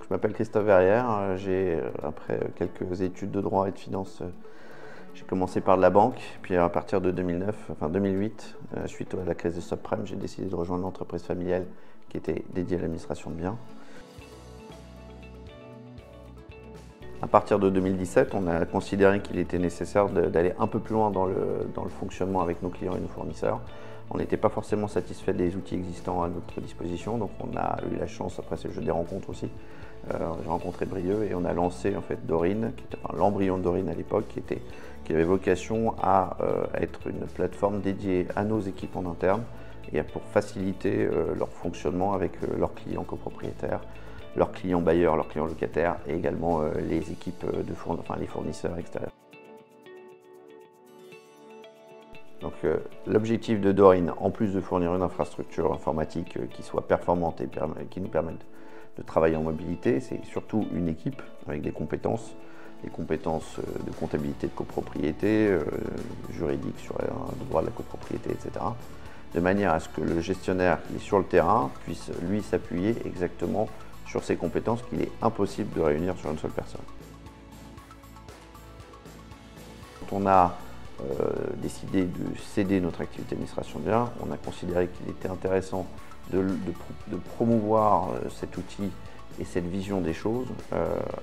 Je m'appelle Christophe Verrière, après quelques études de droit et de finance, j'ai commencé par de la banque, puis à partir de 2008, suite à la crise des subprimes, j'ai décidé de rejoindre l'entreprise familiale qui était dédiée à l'administration de biens. À partir de 2017, on a considéré qu'il était nécessaire d'aller un peu plus loin dans le fonctionnement avec nos clients et nos fournisseurs. On n'était pas forcément satisfait des outils existants à notre disposition, donc on a eu la chance, après c'est le jeu des rencontres aussi, j'ai rencontré Brieux et on a lancé en fait Dorine, l'embryon de Dorine à l'époque, qui avait vocation à être une plateforme dédiée à nos équipes en interne et pour faciliter leur fonctionnement avec leurs clients copropriétaires, leurs clients bailleurs, leurs clients locataires et également les équipes les fournisseurs extérieurs. Donc l'objectif de Dorine, en plus de fournir une infrastructure informatique qui soit performante et qui nous permette de travailler en mobilité, c'est surtout une équipe avec des compétences de comptabilité de copropriété, juridique sur le droit de la copropriété, etc. De manière à ce que le gestionnaire qui est sur le terrain puisse lui s'appuyer exactement sur ces compétences qu'il est impossible de réunir sur une seule personne. Quand on a décidé de céder notre activité d'administration de biens, on a considéré qu'il était intéressant de promouvoir cet outil et cette vision des choses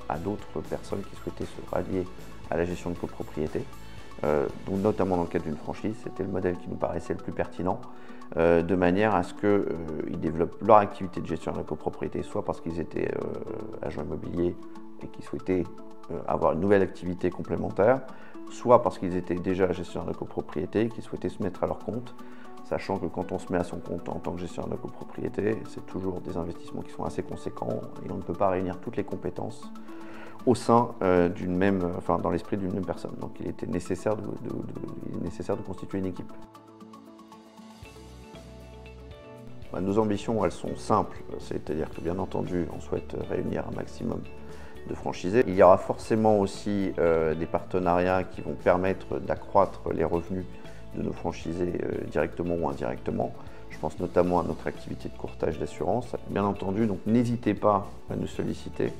à d'autres personnes qui souhaitaient se rallier à la gestion de copropriété, donc notamment dans le cadre d'une franchise. C'était le modèle qui nous paraissait le plus pertinent, de manière à ce qu'ils développent leur activité de gestion de la copropriété, soit parce qu'ils étaient agents immobiliers et qu'ils souhaitaient avoir une nouvelle activité complémentaire, soit parce qu'ils étaient déjà gestionnaires de copropriété, qui souhaitaient se mettre à leur compte, sachant que quand on se met à son compte en tant que gestionnaire de copropriété, c'est toujours des investissements qui sont assez conséquents et on ne peut pas réunir toutes les compétences au sein dans l'esprit d'une même personne. Donc il était nécessaire de constituer une équipe. Nos ambitions, elles sont simples, c'est-à-dire que bien entendu, on souhaite réunir un maximum de franchisés. Il y aura forcément aussi des partenariats qui vont permettre d'accroître les revenus de nos franchisés directement ou indirectement. Je pense notamment à notre activité de courtage d'assurance. Bien entendu, donc n'hésitez pas à nous solliciter,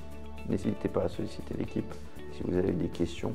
n'hésitez pas à solliciter l'équipe si vous avez des questions.